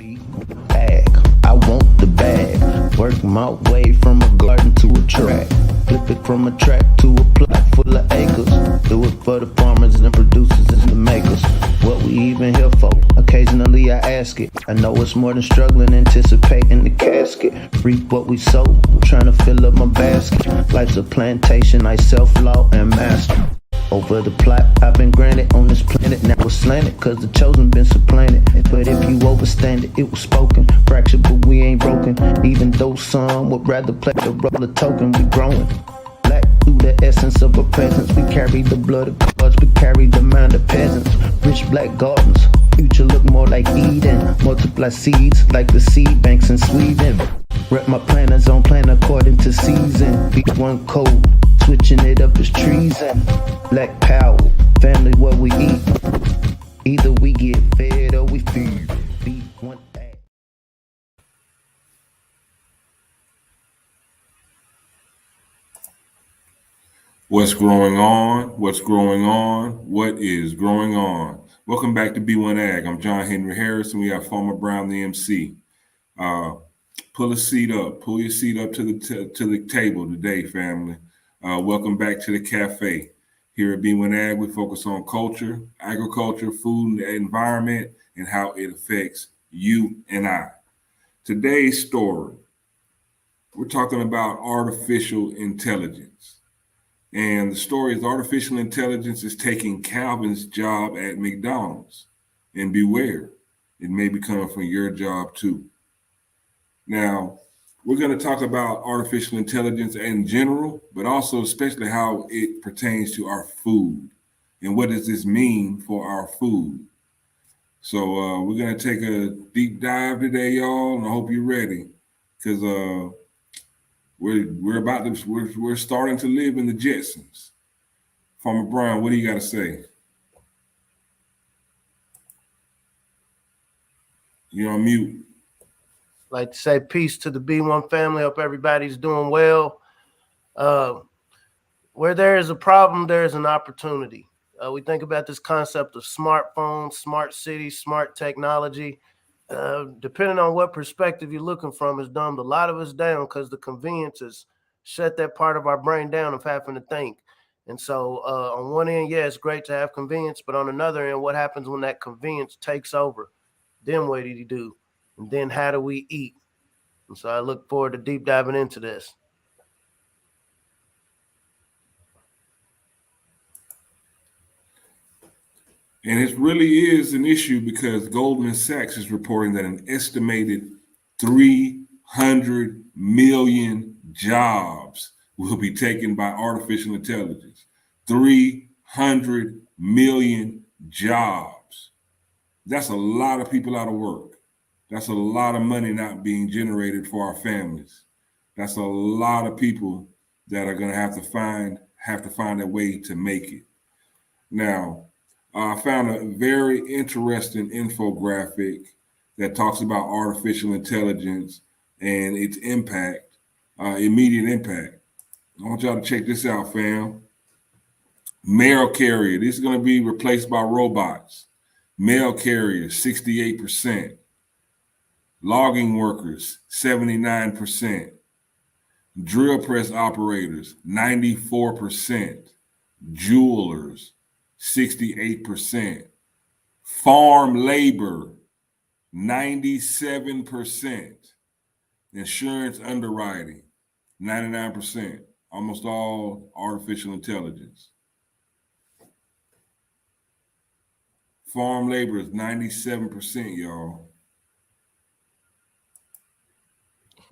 Bag, I want the bag. Work my way from a garden to a track. Flip it from a track to a plot full of acres. Do it for the farmers and producers and the makers. What we even here for? Occasionally I ask it. I know it's more than struggling, anticipating the casket. Reap what we sow, trying to fill up my basket. Life's a plantation, I self-law and master. Over the plot, I've been granted on this planet. Now it's slanted, cause the chosen been supplanted. But if you overstand it, it was spoken. Fractured, but we ain't broken. Even though some would rather play the role of token, we growing. Black through the essence of a presence. We carry the blood of gods, we carry the mind of peasants. Rich black gardens, future look more like Eden. Multiply seeds like the seed banks in Sweden. Rep my planners on plan according to season. B1 code, switching it up is treason. Black power, family what we eat. Either we get fed or we feed. B1AG. What's growing on? What's growing on? What is growing on? Welcome back to B1AG. I'm John Henry Harris, and we have Farmer Brown, the MC. Pull a seat up. Pull your seat up to the table today, family. Welcome back to the cafe. Here at B1AG, we focus on culture, agriculture, food, and the environment, and how it affects you and I. Today's story, we're talking about artificial intelligence. And the story is artificial intelligence is taking Calvin's job at McDonald's. And beware, it may be coming for your job too. Now, we're going to talk about artificial intelligence in general, but also especially how it pertains to our food and what does this mean for our food. So we're going to take a deep dive today, y'all, and I hope you're ready because we're starting to live in the Jetsons. Farmer Brown, what do you got to say? You're on mute. Like to say peace to the B1 family. Hope everybody's doing well. Where there is a problem, there is an opportunity. We think about this concept of smartphones, smart cities, smart technology. Depending on what perspective you're looking from, has dumbed a lot of us down because the convenience has shut that part of our brain down of having to think. And so on one end, yeah, it's great to have convenience, but on another end, what happens when that convenience takes over? Then what do you do? And then how do we eat? And so I look forward to deep diving into this. And it really is an issue because Goldman Sachs is reporting that an estimated 300 million jobs will be taken by artificial intelligence. 300 million jobs. That's a lot of people out of work. That's a lot of money not being generated for our families. That's a lot of people that are going to have to find a way to make it. Now, I found a very interesting infographic that talks about artificial intelligence and its impact, immediate impact. I want y'all to check this out, fam. Mail carrier, this is going to be replaced by robots. Mail carriers, 68%. Logging workers, 79%. Drill press operators, 94%. Jewelers, 68%. Farm labor, 97%. Insurance underwriting, 99%. Almost all artificial intelligence. Farm labor is 97%, y'all.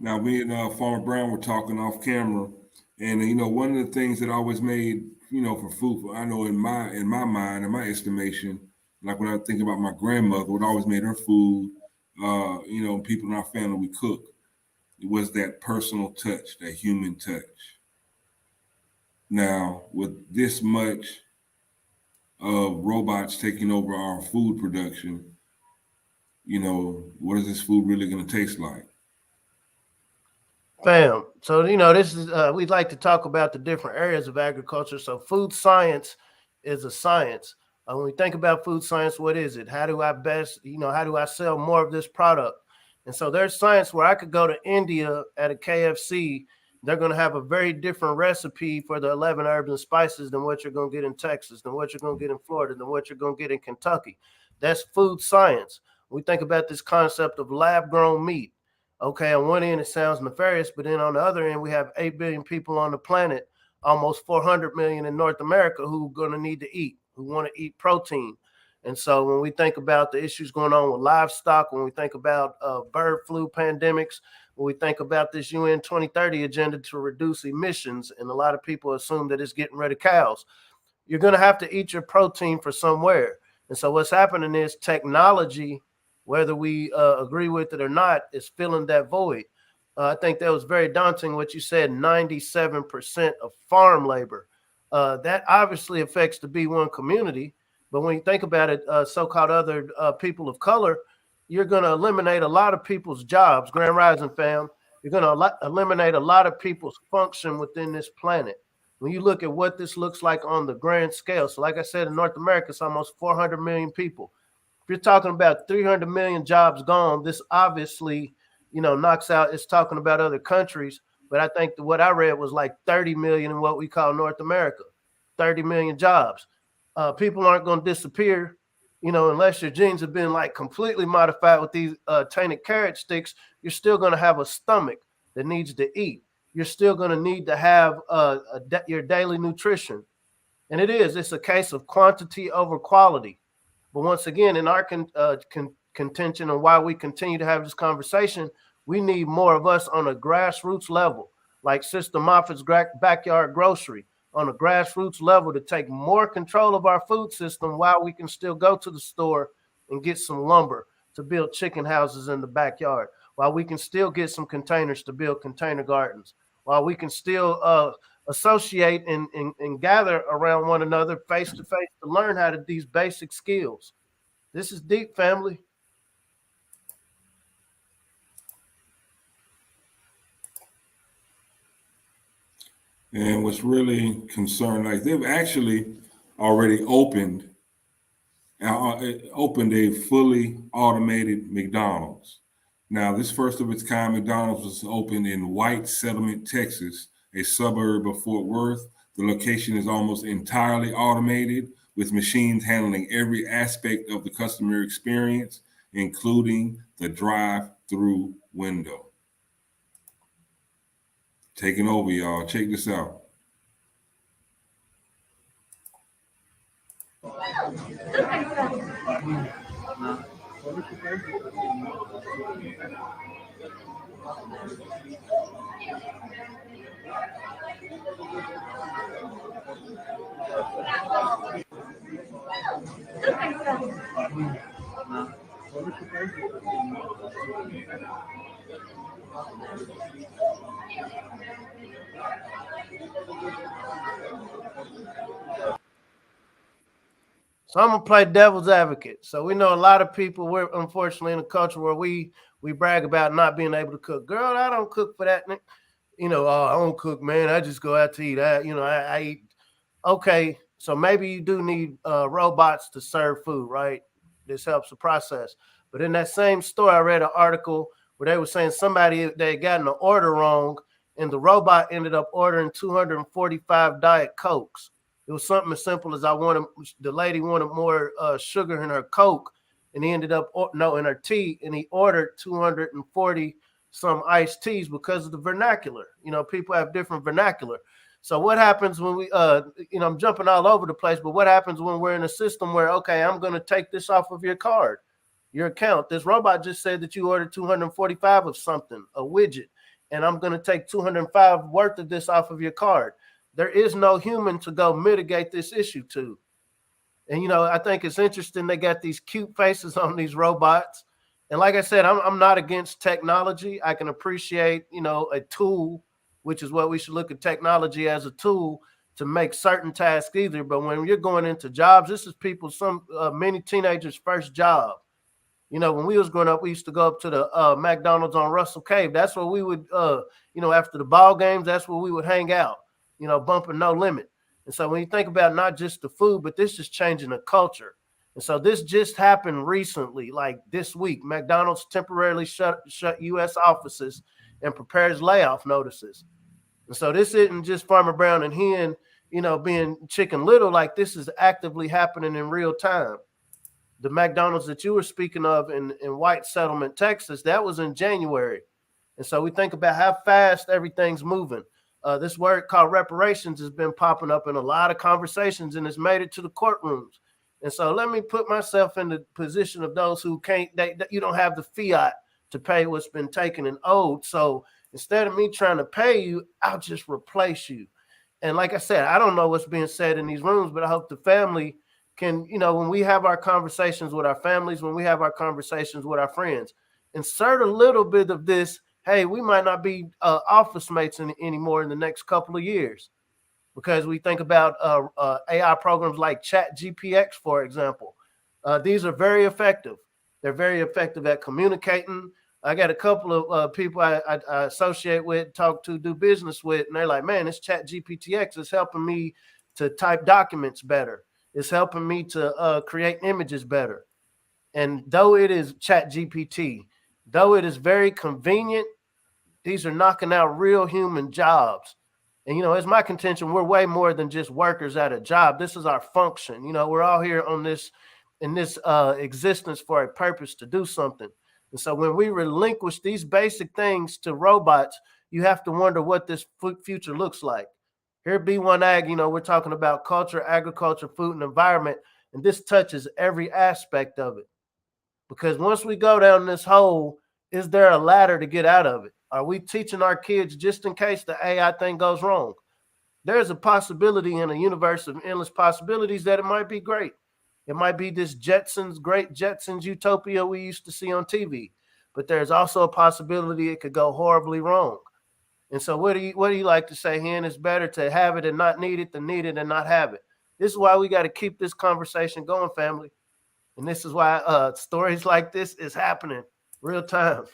Now, me and Farmer Brown were talking off camera, and one of the things that always made, for food, I know in my mind, in my estimation, like when I think about my grandmother, what always made her food, people in our family we cook, it was that personal touch, that human touch. Now, with this much of robots taking over our food production, what is this food really going to taste like? Bam. So, this is, we'd like to talk about the different areas of agriculture. So food science is a science. When we think about food science, what is it? How do I best, how do I sell more of this product? And so there's science where I could go to India at a KFC. They're going to have a very different recipe for the 11 herbs and spices than what you're going to get in Texas, than what you're going to get in Florida, than what you're going to get in Kentucky. That's food science. We think about this concept of lab-grown meat. Okay, on one end, it sounds nefarious, but then on the other end, we have 8 billion people on the planet, almost 400 million in North America who are going to need to eat, who want to eat protein. And so when we think about the issues going on with livestock, when we think about bird flu pandemics, when we think about this UN 2030 agenda to reduce emissions, and a lot of people assume that it's getting rid of cows, you're going to have to eat your protein for somewhere. And so what's happening is technology, whether we agree with it or not, is filling that void. I think that was very daunting what you said, 97% of farm labor. That obviously affects the B1 community. But when you think about it, so-called other people of color, you're going to eliminate a lot of people's jobs. Grand Rising fam, you're going to eliminate a lot of people's function within this planet. When you look at what this looks like on the grand scale, so like I said, in North America, it's almost 400 million people. If you're talking about 300 million jobs gone, this obviously, knocks out, it's talking about other countries. But I think what I read was like 30 million in what we call North America, 30 million jobs. People aren't going to disappear, unless your genes have been like completely modified with these tainted carrot sticks. You're still going to have a stomach that needs to eat. You're still going to need to have your daily nutrition. And it's a case of quantity over quality. But once again, in our contention and why we continue to have this conversation, we need more of us on a grassroots level, like Sister Moffat's backyard grocery, on a grassroots level, to take more control of our food system while we can still go to the store and get some lumber to build chicken houses in the backyard, while we can still get some containers to build container gardens, while we can still associate and gather around one another face to face to learn how to do these basic skills. This is deep, family. And what's really concerning, like they've actually already opened a fully automated McDonald's. Now, this first of its kind McDonald's was opened in White Settlement, Texas, a suburb of Fort Worth. The location is almost entirely automated, with machines handling every aspect of the customer experience, including the drive-through window. Taking over, y'all. Check this out. So I'm gonna play devil's advocate. So we know a lot of people, we're unfortunately in a culture where we brag about not being able to cook. Girl, I don't cook for that. I don't cook, man. I just go out to eat. I eat. Okay, so maybe you do need robots to serve food, right? This helps the process. But in that same story, I read an article where they were saying they had gotten an order wrong, and the robot ended up ordering 245 Diet Cokes. It was something as simple as the lady wanted more sugar in her Coke, and he ended up, in her tea, and he ordered 240 some iced teas because of the vernacular. People have different vernacular. So what happens when we, I'm jumping all over the place, but what happens when we're in a system where, okay, I'm going to take this off of your card, your account. This robot just said that you ordered 245 of something, a widget, and I'm going to take 205 worth of this off of your card. There is no human to go mitigate this issue to. And, I think it's interesting they got these cute faces on these robots. And like I said, I'm not against technology. I can appreciate, a tool, which is what we should look at technology as, a tool to make certain tasks easier. But when you're going into jobs, this is many teenagers' first job. When we was growing up, we used to go up to the McDonald's on Russell Cave. That's where we would, after the ball games, that's where we would hang out, bumping No Limit. And so when you think about not just the food, but this is changing the culture. And so this just happened recently, like this week. McDonald's temporarily shut U.S. offices and prepares layoff notices. And so this isn't just Farmer Brown and Hen, being Chicken Little. Like, this is actively happening in real time. The McDonald's that you were speaking of in White Settlement, Texas, that was in January. And so we think about how fast everything's moving. This word called reparations has been popping up in a lot of conversations, and it's made it to the courtrooms. And so let me put myself in the position of those who can't, you don't have the fiat to pay what's been taken and owed. So instead of me trying to pay you, I'll just replace you. And like I said, I don't know what's being said in these rooms, but I hope the family can, when we have our conversations with our families, when we have our conversations with our friends, insert a little bit of this. Hey, we might not be office mates anymore in the next couple of years, because we think about AI programs like ChatGPT, for example. These are very effective. They're very effective at communicating. I got a couple of people I associate with, talk to, do business with, and they're like, man, this ChatGPT is helping me to type documents better. It's helping me to create images better. And though it is ChatGPT, though it is very convenient, these are knocking out real human jobs. And, it's my contention, we're way more than just workers at a job. This is our function. We're all here in this existence for a purpose to do something. And so when we relinquish these basic things to robots, you have to wonder what this future looks like. Here at B1AG, we're talking about culture, agriculture, food, and environment, and this touches every aspect of it. Because once we go down this hole, is there a ladder to get out of it? Are we teaching our kids just in case the AI thing goes wrong? There's a possibility in a universe of endless possibilities that it might be great. It might be this great Jetsons utopia we used to see on TV. But there's also a possibility it could go horribly wrong. And so what do you like to say, Hen? It's better to have it and not need it than need it and not have it. This is why we got to keep this conversation going, family. And this is why stories like this is happening real time.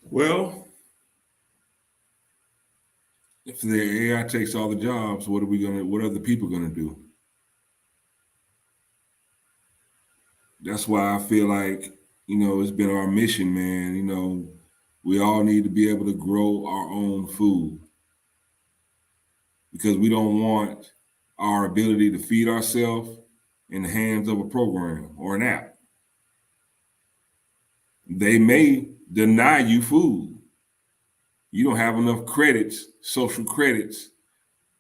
Well, if the AI takes all the jobs, what are the people gonna do? That's why I feel like, it's been our mission, man. We all need to be able to grow our own food, because we don't want our ability to feed ourselves in the hands of a program or an app. They may deny you food. You don't have enough credits, social credits,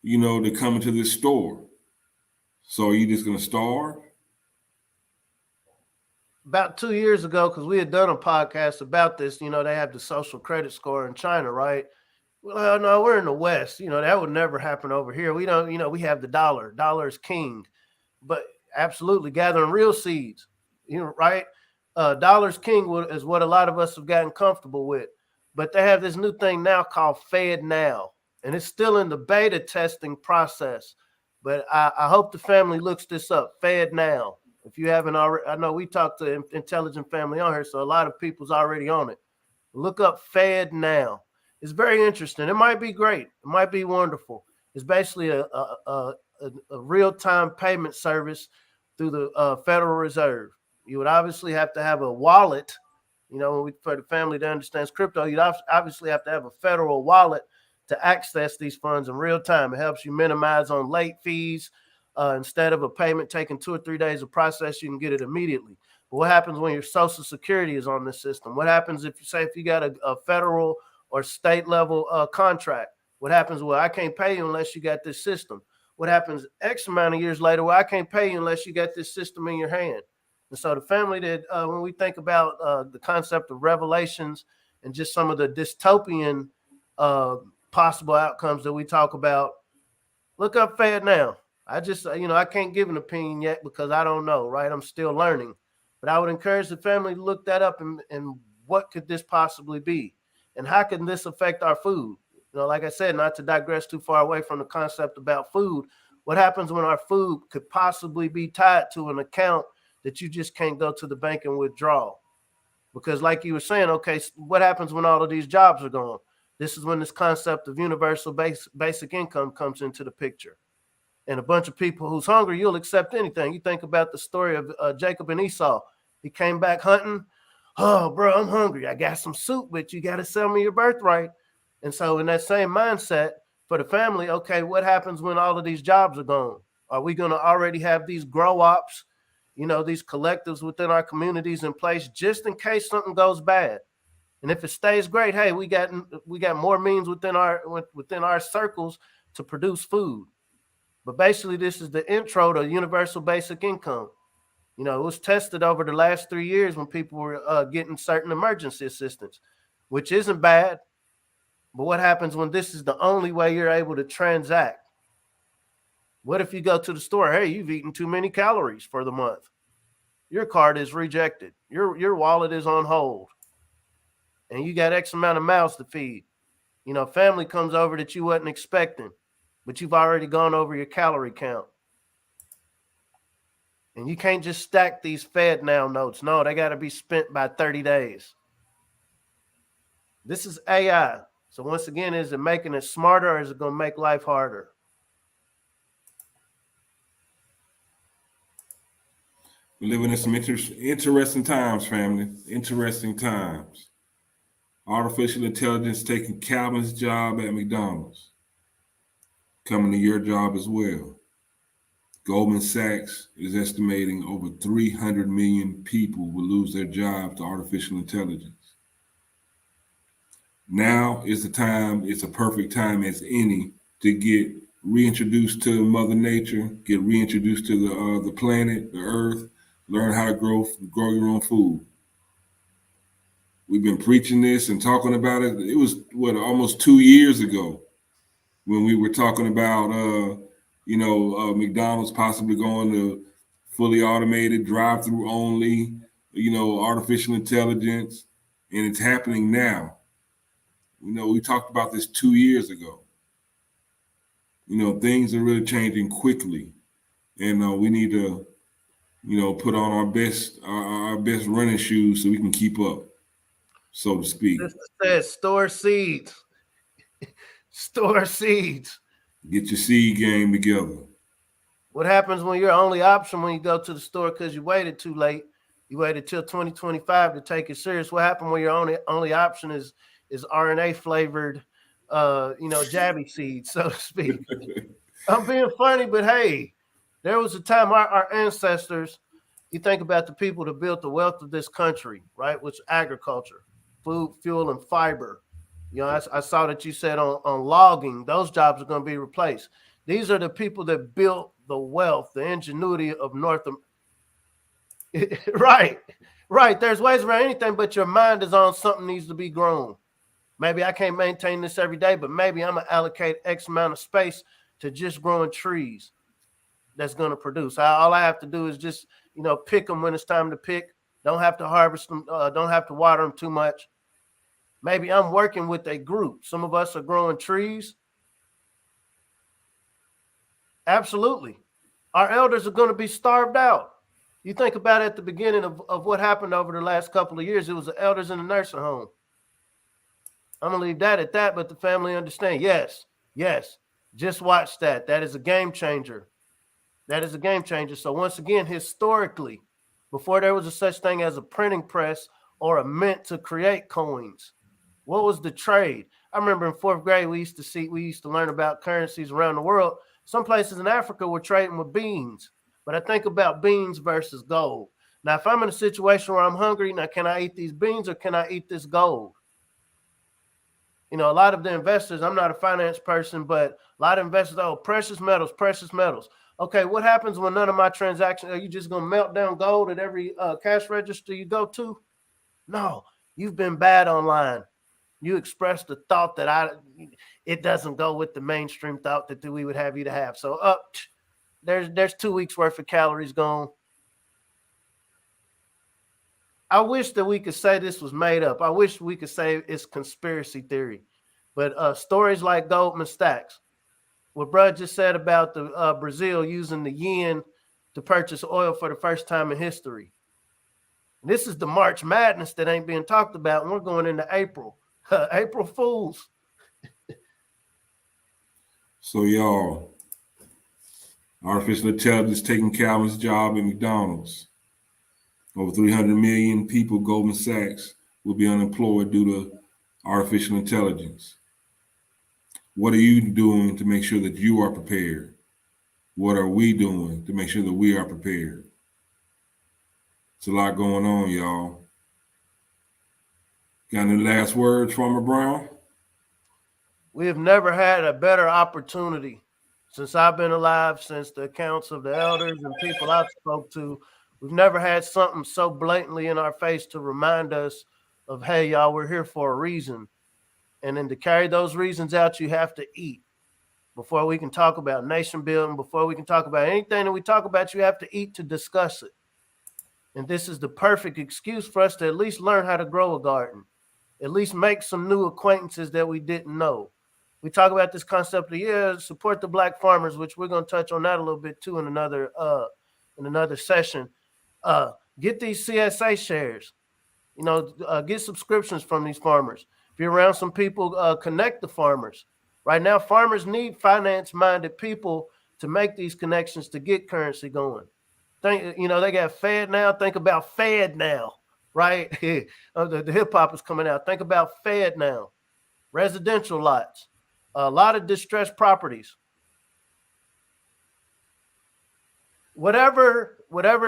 to come into this store. So are you just going to starve? About 2 years ago, because we had done a podcast about this, they have the social credit score in China, right? Well, no, we're in the West. That would never happen over here. We don't, we have the dollar. Dollar is king. But absolutely, gathering real seeds, right? Dollar's king is what a lot of us have gotten comfortable with. But they have this new thing now called Fed Now, and it's still in the beta testing process. But I hope the family looks this up, Fed Now. If you haven't already, I know we talked to Intelligent Family on here, so a lot of people's already on it. Look up Fed Now. It's very interesting. It might be great. It might be wonderful. It's basically a real-time payment service through the Federal Reserve. You would obviously have to have a wallet. For the family that understands crypto, you'd obviously have to have a federal wallet to access these funds in real time. It helps you minimize on late fees. Instead of a payment taking 2 or 3 days to process, you can get it immediately. But what happens when your Social Security is on this system? What happens if you got a federal or state level contract? What happens? Well, I can't pay you unless you got this system. What happens X amount of years later? Well, I can't pay you unless you got this system in your hand. And so the family that when we think about the concept of revelations and just some of the dystopian possible outcomes that we talk about, look up Fed Now. I just, I can't give an opinion yet because I don't know, right? I'm still learning. But I would encourage the family to look that up and what could this possibly be? And how can this affect our food? Like I said, not to digress too far away from the concept about food, what happens when our food could possibly be tied to an account that you just can't go to the bank and withdraw? Because like you were saying, okay, what happens when all of these jobs are gone? This is when this concept of universal basic income comes into the picture. And a bunch of people who's hungry, you'll accept anything. You think about the story of Jacob and Esau. He came back hunting. Oh, bro, I'm hungry. I got some soup, but you got to sell me your birthright. And so in that same mindset for the family, okay, what happens when all of these jobs are gone? Are we going to already have these grow ops, these collectives within our communities in place just in case something goes bad? And if it stays great, hey, we got more means within our circles to produce food. But basically, this is the intro to universal basic income. It was tested over the last 3 years when people were getting certain emergency assistance, which isn't bad. But what happens when this is the only way you're able to transact? What if you go to the store? Hey, you've eaten too many calories for the month. Your card is rejected. Your wallet is on hold. And you got X amount of mouths to feed. Family comes over that you wasn't expecting, but you've already gone over your calorie count. And you can't just stack these Fed now notes. No, they got to be spent by 30 days. This is AI. So once again, is it making it smarter or is it going to make life harder? We're living in some interesting times, family. Interesting times. Artificial intelligence taking Calvin's job at McDonald's. Coming to your job as well. Goldman Sachs is estimating over 300 million people will lose their jobs to artificial intelligence. Now is the time, it's a perfect time as any to get reintroduced to Mother Nature, get reintroduced to the planet, the earth, learn how to grow your own food. We've been preaching this and talking about it. It was, almost 2 years ago when we were talking about, McDonald's possibly going to fully automated, drive-through only, artificial intelligence, and it's happening now. We talked about this 2 years ago. Things are really changing quickly, and we need to, put on our best running shoes so we can keep up, so to speak. This says store seeds. Store seeds. Get your seed game together. What happens when your only option when you go to the store because you waited too late? You waited till 2025 to take it serious. What happened when your only option is RNA flavored, jabby seeds, so to speak? I'm being funny, but hey, there was a time our ancestors, you think about the people that built the wealth of this country, right? Which agriculture, food, fuel, and fiber. I saw that you said on logging, those jobs are going to be replaced. These are the people that built the wealth, the ingenuity of North America. Right. There's ways around anything, but your mind is on something needs to be grown. Maybe I can't maintain this every day, but maybe I'm going to allocate X amount of space to just growing trees that's going to produce. All I have to do is just, pick them when it's time to pick. Don't have to harvest them. Don't have to water them too much. Maybe I'm working with a group. Some of us are growing trees. Absolutely. Our elders are going to be starved out. You think about it at the beginning of what happened over the last couple of years. It was the elders in the nursing home. I'm going to leave that at that, but the family understand. Yes. Just watch that. That is a game changer. So once again, historically, before there was a such thing as a printing press or a mint to create coins, what was the trade? I remember in fourth grade, we used to learn about currencies around the world. Some places in Africa were trading with beans, but I think about beans versus gold. Now, if I'm in a situation where I'm hungry, now can I eat these beans or can I eat this gold? A lot of the investors, I'm not a finance person, but a lot of investors, precious metals. Okay, what happens when none of my transactions, are you just going to melt down gold at every cash register you go to? No, you've been bad online. You expressed the thought that it doesn't go with the mainstream thought that we would have you to have. So there's 2 weeks worth of calories gone. I wish that we could say this was made up. I wish we could say it's conspiracy theory. But stories like Goldman Sachs, what Brad just said about the Brazil using the yen to purchase oil for the first time in history. This is the March Madness that ain't being talked about, and we're going into April. April Fools. So y'all, artificial intelligence taking Calvin's job at McDonald's. Over 300 million people, Goldman Sachs, will be unemployed due to artificial intelligence. What are you doing to make sure that you are prepared? What are we doing to make sure that we are prepared? It's a lot going on, y'all. Got any last words, Farmer Brown? We have never had a better opportunity since I've been alive, since the accounts of the elders and people I've spoke to. We've never had something so blatantly in our face to remind us of, hey, y'all, we're here for a reason. And then to carry those reasons out, you have to eat. Before we can talk about nation building, before we can talk about anything that we talk about, you have to eat to discuss it. And this is the perfect excuse for us to at least learn how to grow a garden, at least make some new acquaintances that we didn't know. We talk about this concept of support the Black farmers, which we're going to touch on that a little bit too in another session. Get these CSA shares, get subscriptions from these farmers. If you're around some people, connect the farmers. Right now, farmers need finance-minded people to make these connections to get currency going. They got Fed now. Think about Fed now, right? The hip hop is coming out. Think about Fed now. Residential lots, a lot of distressed properties. Whatever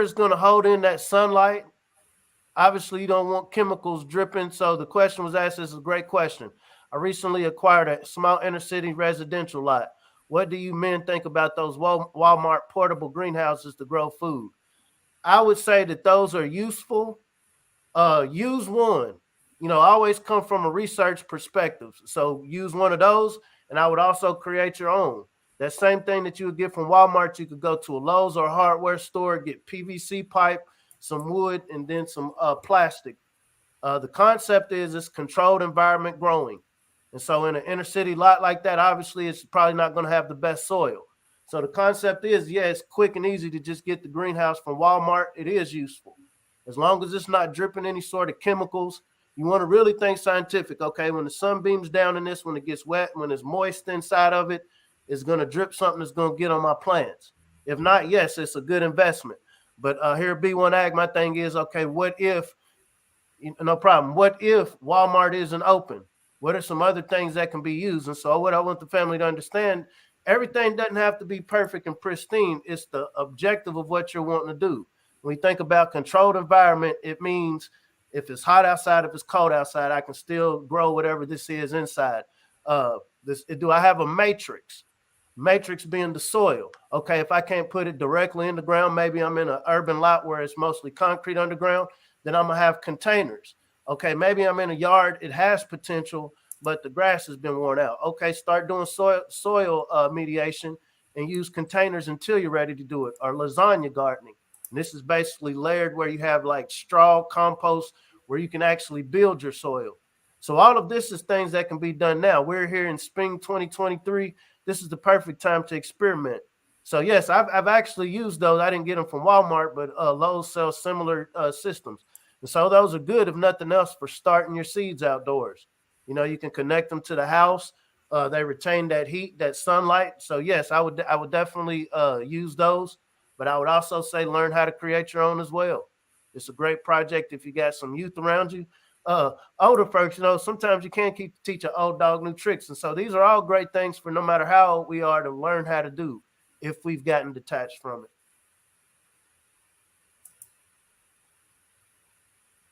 is going to hold in that sunlight. Obviously, you don't want chemicals dripping. So the question was asked. This is a great question. I recently acquired a small inner city residential lot. What do you men think about those Walmart portable greenhouses to grow food? I would say that those are useful. Use one. Always come from a research perspective. So use one of those, and I would also create your own. That same thing that you would get from Walmart, you could go to a Lowe's or a hardware store, get PVC pipe, some wood, and then some plastic. The concept is it's controlled environment growing. And so in an inner city lot like that, obviously it's probably not going to have the best soil. So the concept is, it's quick and easy to just get the greenhouse from Walmart. It is useful. As long as it's not dripping any sort of chemicals, you want to really think scientific. Okay, when the sun beams down in this, when it gets wet, when it's moist inside of it, it's going to drip something that's going to get on my plants. If not, yes, it's a good investment. But here at B1AG, my thing is, okay, what if, no problem. What if Walmart isn't open? What are some other things that can be used? And so what I want the family to understand, everything doesn't have to be perfect and pristine. It's the objective of what you're wanting to do. When we think about controlled environment, it means if it's hot outside, if it's cold outside, I can still grow whatever this is inside. Do I have a matrix? Matrix being the soil. Okay, if I can't put it directly in the ground, maybe I'm in an urban lot where it's mostly concrete underground, then I'm going to have containers. Okay, maybe I'm in a yard, it has potential, but the grass has been worn out. Okay, start doing soil mediation and use containers until you're ready to do it, or lasagna gardening. And this is basically layered where you have like straw, compost, where you can actually build your soil. So all of this is things that can be done now. We're here in spring 2023. This is the perfect time to experiment. So yes, I've actually used those. I didn't get them from Walmart, but Lowe's sells similar systems. And so those are good, if nothing else, for starting your seeds outdoors. You can connect them to the house. They retain that heat, that sunlight. So yes, I would definitely use those. But I would also say learn how to create your own as well. It's a great project if you got some youth around you. Older folks, sometimes you can't teach an old dog new tricks. And so these are all great things for no matter how old we are to learn how to do if we've gotten detached from it.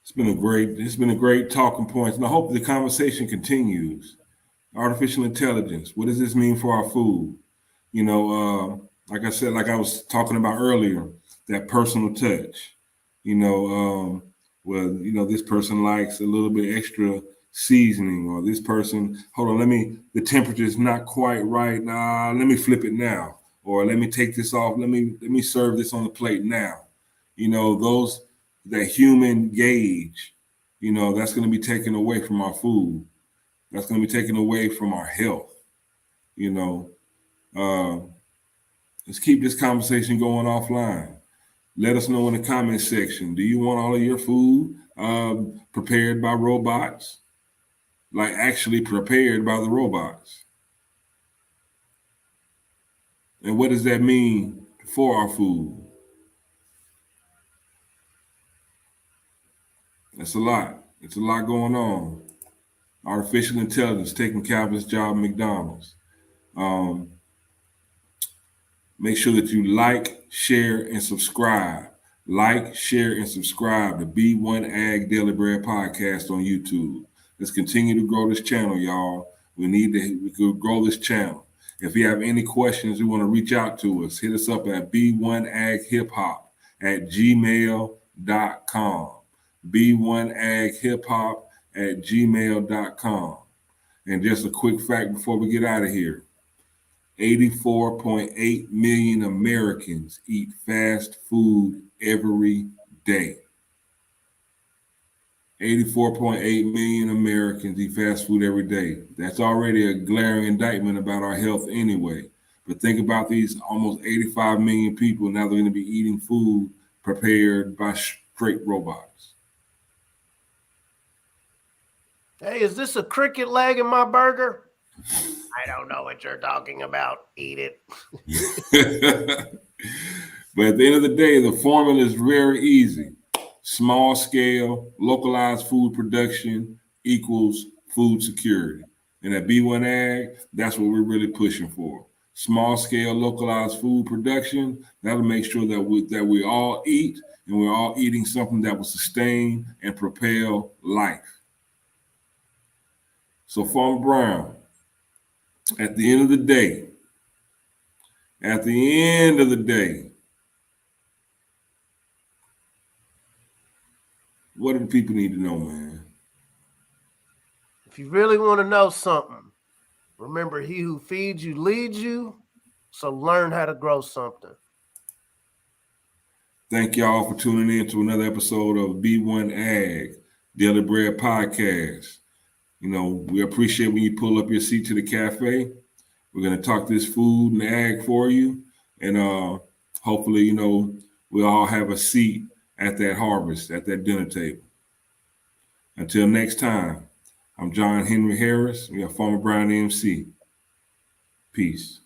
It's been a great talking point, and I hope the conversation continues. Artificial intelligence. What does this mean for our food? Like I said, like I was talking about earlier, that personal touch. This person likes a little bit extra seasoning, or this person, hold on, the temperature is not quite right. Nah, let me flip it now, or let me take this off. Let me serve this on the plate now. That human gauge, that's going to be taken away from our food. That's going to be taken away from our health. Let's keep this conversation going offline. Let us know in the comment section. Do you want all of your food prepared by robots? Like actually prepared by the robots? And what does that mean for our food? That's a lot. It's a lot going on. Artificial intelligence taking Calvin's job at McDonald's. Make sure that you like, share, and subscribe. Like, share, and subscribe to B1AG Daily Bread Podcast on YouTube. Let's continue to grow this channel, y'all. We could grow this channel. If you have any questions, you want to reach out to us, hit us up at b1aghiphop@gmail.com. b1aghiphop@gmail.com. And just a quick fact before we get out of here. 84.8 million Americans eat fast food every day. 84.8 million Americans eat fast food every day. That's already a glaring indictment about our health anyway. But think about these almost 85 million people now they're going to be eating food prepared by straight robots. Hey, is this a cricket leg in my burger? I don't know what you're talking about. Eat it. But at the end of the day, the formula is very easy. Small scale, localized food production equals food security. And at B1AG, that's what we're really pushing for. Small scale, localized food production, that'll make sure that we all eat, and we're all eating something that will sustain and propel life. So Farmer Brown, at the end of the day, what do the people need to know, man? If you really want to know something, remember, he who feeds you leads you, so learn how to grow something. Thank y'all for tuning in to another episode of B1AG Daily Bread Podcast. You know, we appreciate when you pull up your seat to the cafe. We're going to talk this food and ag for you. And hopefully, you know, we'll all have a seat at that harvest, at that dinner table. Until next time, I'm John Henry Harris. We are Farmer Brown MC. Peace.